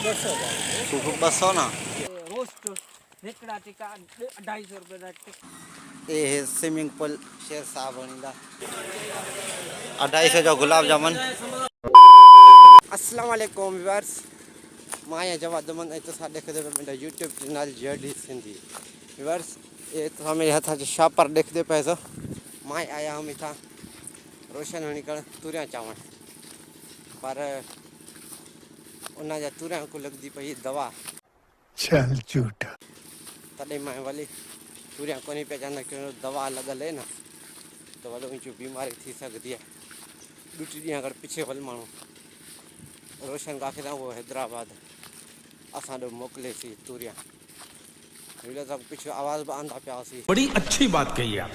सूफ 200 ना रोस्ट रेकड़ा टिक्का 250 रुपए का ये है स्विमिंग पूल शेर साहब बनीदा 250 जो गुलाब जामुन। अस्सलाम वालेकुम व्यूअर्स, मैं जवाद मन तो साथ देखते पे मेरा YouTube channel JD Sindhi viewers. ये तो हमें यहाँ था शॉप पर देखते पे तो मैं आया हम इतना रोशन होने कर तुरिया चावल पर उन्हें तुरिया को लगती पई दवा चल झूठा तॾहिं मैं वाली तुरिया को नहीं पहचाना क्यों दवा लगल है ना तो वालों जो बीमारी थी सकती है। दूसरी डी अगर पीछे वल मानू रोशन का आखिर वो हैदराबाद असा मोकले सी तुरिया तक पीछे आवाज़ भी आंदा पिया सी। बड़ी अच्छी बात कही आप।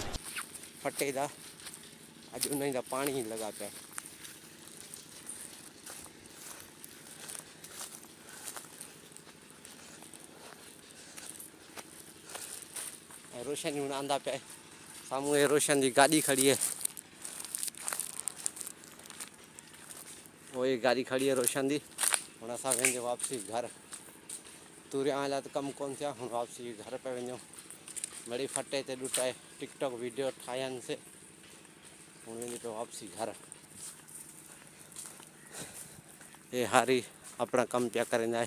फटे दा अज उन्हें दा पानी ही लगा पिया। रोशन हूँ आंदा पे सामू रोशन की गाड़ी खड़ी है, वो ये गाड़ी खड़ी है रोशन की। हम अस वे वापसी घर तुरिया आया तो कम कौन थिया हम वापसी घर पे वो बड़ी फटे ते डुटाए टिकटॉक वीडियो ठायन से हम वे पे वापसी घर। ये हारी अपना कम पिया करें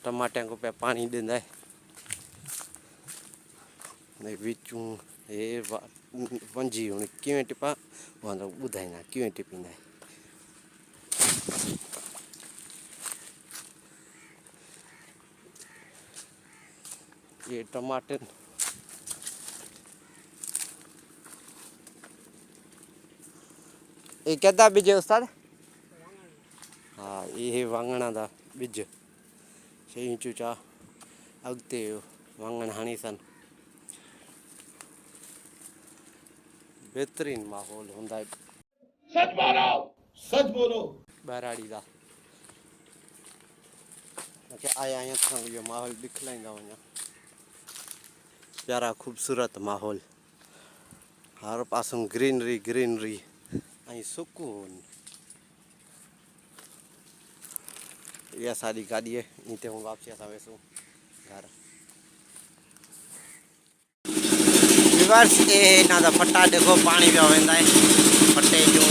टमाटे को पे पानी देंदा है बिचू ये वंजी हूँ किवें टिपा वो बुधाईना किवें टिपींदा है। ये टमाटर ये क्या बीज है उस्ताद? हाँ ये वांगणा दा बीज सही चूचा अगते वांगण हानी सन बेहतरीन माहौल होंदा है। सच बोलो बहराड़ी का आया आया था ये माहौल दिखलाइंदा वञा प्यारा खूबसूरत माहौल हर पासों ग्रीनरी ग्रीनरी ऐं सुकून। यह सारी गाड़ी है इते हूँ वापसी असां वेसूं घर। रिवर्स ये ना फटा देखो पानी पिया वेंदा है फटे जो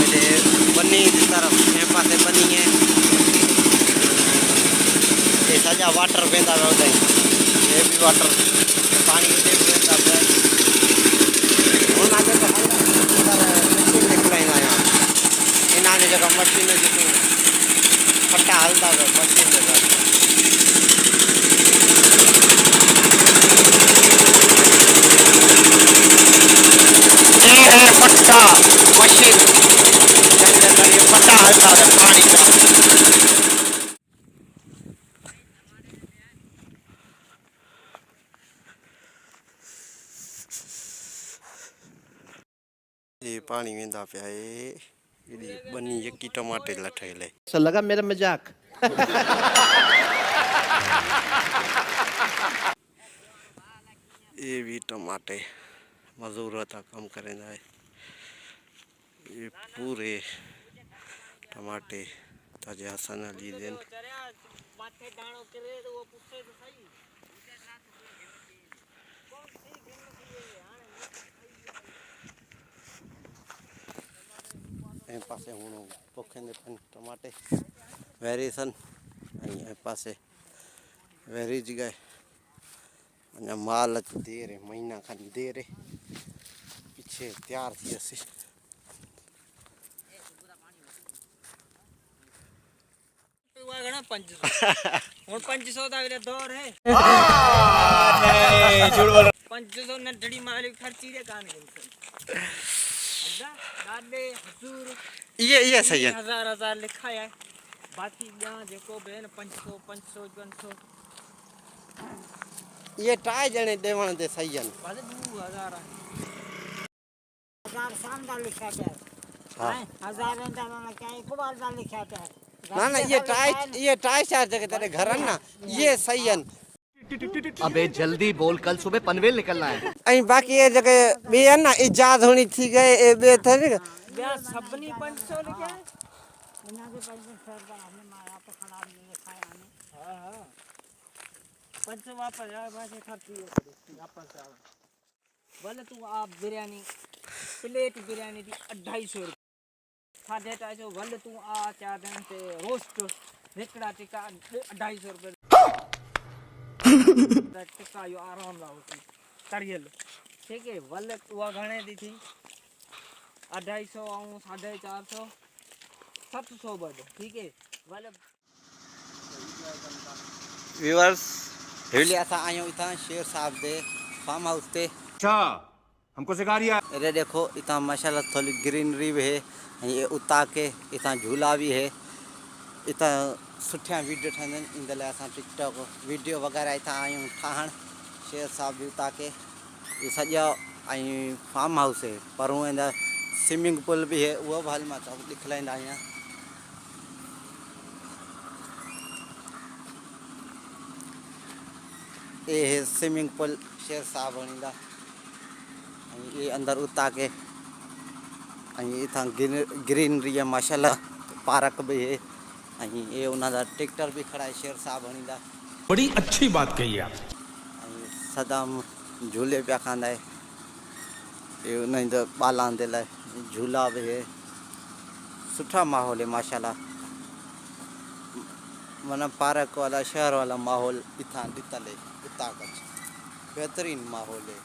बनी की तरफ ए पासे बनी है ये सजा वाटर वेंदा पिया उते ये भी वाटर पानी उते भी वेंदा पिया हुन आगे तो मशीन निकलाईंदा आहियां इन जगह मशीन जेको फटा हलंदा पिया मशीन जगह फटा मशीन फटा हलता है पानी का। ये पानी वेंदा पिया है बनी यकी टमाटे लठेल है। सर लगा मेरा मजाक। ये भी टमाटे मजदूर था कम करेंदा है। ये पूरे टमाटे ताजे हसन ली देन पासे हूँ पोखेंदे पन टमाटे वेरी सन पासे वेरी जगह अञा माल देर है महीना खन देर है पीछे तैयार थी असी। और 500 का मेरा दौर है 500 नटड़ी मालिक खर्ची दे कान दादे हुजूर ये सही है हजार लिखा है बाकी यहाँ देखो बहन 500 500 500 ये टाई जने देवण दे सही है बादे 2000 शानदार लिखा है। हाँ 1000 रेंदा में क्या एक बार दाल लिखा है ना ये टाई चार जगह तेरे घर ना ये सही है। अबे जल्दी बोल कल सुबह पनवेल निकलना है। ऐं बाकी ये जगह बे है ना इजाद होनी थी गए ए बे थे बे सबनी 500 लिखा है इना के 500 का हमने मारा तो खराब नहीं लिखा है हमें। हां हां पंच वापस आ बाकी खर्ची वापस आ बोले तू आप बिरयानी प्लेट बिरयानी दी 250 रुपये साढ़े 250 बोले तू आ चार दिन से रोस्ट हिकड़ा टिक्का 250 रुपये टिक्का यो आराम लाओ तरियल ठीक है बोले तू घणे दी थी 250 और 450 700 बदो ठीक है बोले व्यूअर्स हिली असां आहियूं इतां शेर साहब दे फार्म हाउस ते। अच्छा हमको सिखा रिया अरे देखो इतना माशाल्लाह थोड़ी ग्रीनरी भी है, ये उता के इतना झूला भी है, इतना सुठिया वीडियो ठाहींदा आहिनि। इन लाइ असां टिकटॉक वीडियो वग़ैरह इतां आहियूं ठाहण। शेर साहब भी उता के ये सॼा ऐं फार्म हाउस है, पर वेंदा स्विमिंग पूल भी है, वो भी हल मां दिखलाईंदा आहियां। ये है स्विमिंग पूल शेर साहब हणींदा, ये अंदर उता के इतना ग्रीनरी है माशाल्लाह, पार्क भी है, ये उन्होंने ट्रैक्टर भी खड़ा है शेर साहब हणींदा। बड़ी अच्छी बात कही आप। सदाम झूले पिया खांदा है, ये उन्हें बालान दे लाइ झूला भी है, सुठा माहौल है माशाल्लाह। माना पार्क वाला शहर वाला माहौल इतना दितल है, उता कच्छ बेहतरीन माहौल है।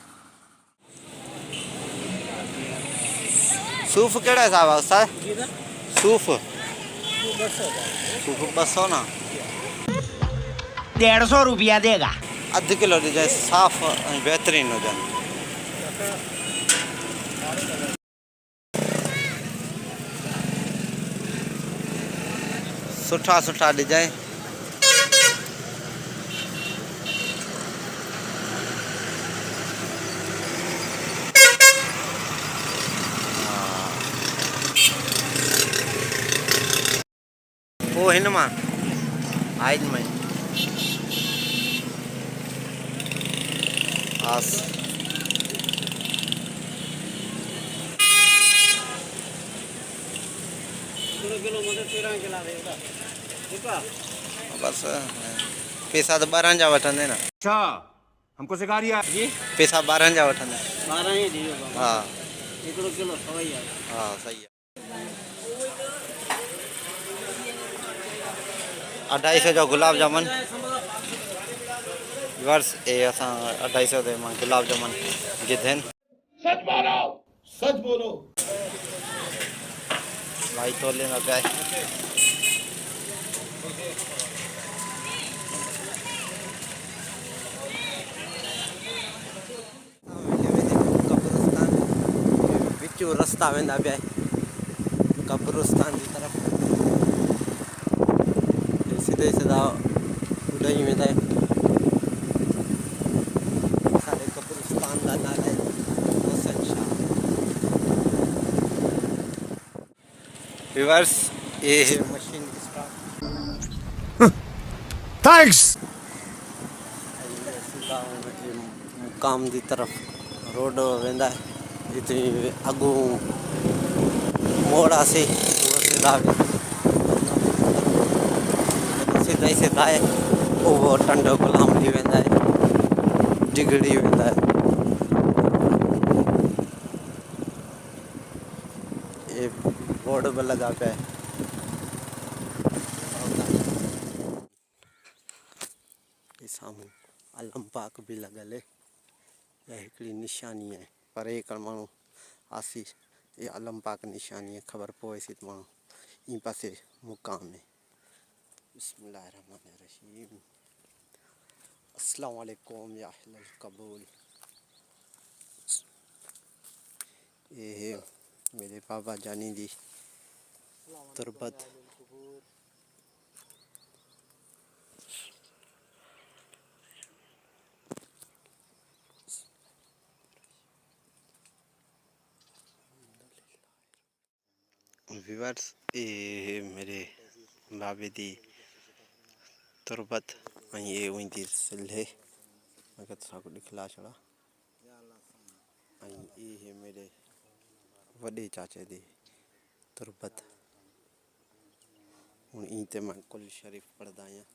सूफ केड़ा हिसाब है उस्ताद? सूफ सूफ 200 ना 150 रुपया देगा। अध किलो दीजिए, साफ बेहतरीन हो जाए। सुठा सुठा डिजाइन वो हिन मां आइन में आस किलो मुझे 13 किलो देगा ठीक है बस पैसा तो 12 जा वठंदे ना। अच्छा हमको सिखा रिया जी पैसा 12 जा वठंदे। 12 ही दियो बाबा हाँ 1 किलो सवाई है हाँ सही है। 250 जो गुलाब जामुन वर्ष ए असां 250 दे मां गुलाब जामुन गिधन। सच बोलो भाई तोले ना पिया बिचू रास्ता वेंदा पिया कब्रिस्तान की तरफ, सीधे सीधा उड़ाई वेंदा सारे कब्रिस्तान का नाला है हसन शाह। रिवर्स ये है मशीन स्टार्ट थैंक्स। सीधा मुकाम की तरफ रोड वेंदा है, जितनी अगू मोड़ा से वो सीधा सीधा ही सीधा है, वो टंडो गुलाम थी वेंदा है, डिगड़ी वेंदा है। ये बोर्ड पे लगा पे ये सामने अलम पाक भी लगल है, यह हिकड़ी निशानी है, पर एक माण्हू आसी ये अलम पाक निशानी है, खबर पोएसी तो माण्हू ई पासे मुकाम है। बिस्मिल्लाहिर्रहमानिर्रहीम अस्सलाम वालेकुम या अहलल कबूल। ये है मेरे बाबा जानी दी तुरबत। व्यूअर्स ये मेरे बाबे दी तुरबत, ये उनकी सिल्हे मैं साको दिखला छड़ा। ये है मेरे वॾे चाचे दी तुरबत। हुन ई ते मैं कुल शरीफ पढ़दा आहियां।